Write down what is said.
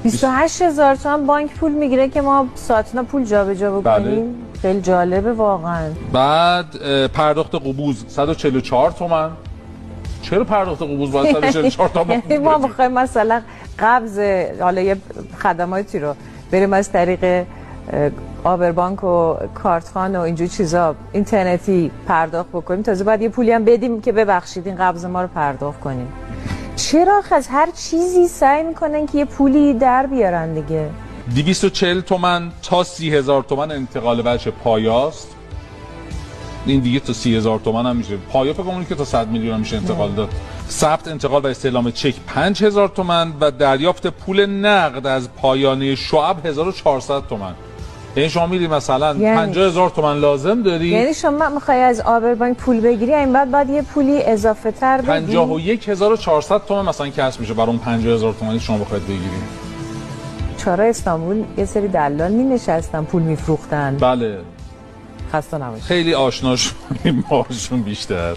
28000 تومان بانک پول میگیره که ما ساعتنا پول جابجا بکنیم. بله. خیلی جالبه واقعا. بعد پرداخت قبوز 144 تومن. چرا پرداخت قبوز باید 144 تومن؟ یعنی ما بخوایم مثلا قبض حالا یه خدماتی رو بریم از طریق آبربانک و کارتخان و اینجور چیزا اینترنتی پرداخت بکنیم، تازه باید یه پولی هم بدیم که ببخشید این قبض ما رو پرداخت کنیم. چرا از هر چیزی سعی میکنن که یه پولی در بیارن دیگه؟ 240 تومن تا 30000 تومن انتقال بچه پایاست. این دیگه تا 30000 تومن هم میشه. پایا فکر کنم که تا 100 میلیون هم میشه انتقال داد. ثبت انتقال و استعلام چک 5000 تومن و دریافت پول نقد از پایانه شعب 1400 تومن. یعنی شما میری مثلا 50000 تومن لازم داری، یعنی شما میخوای از آبربانک پول بگیری، این بعد یه پولی اضافه تر بدی. 51400 تومن مثلا کسب میشه برای اون 50000 تومانی شما بخواید بگیری. چرا استانبول یه سری دلال می نشستن پول میفروختن. بله خسته نباشید. خیلی آشنا شدیم باهاشون بیشتر.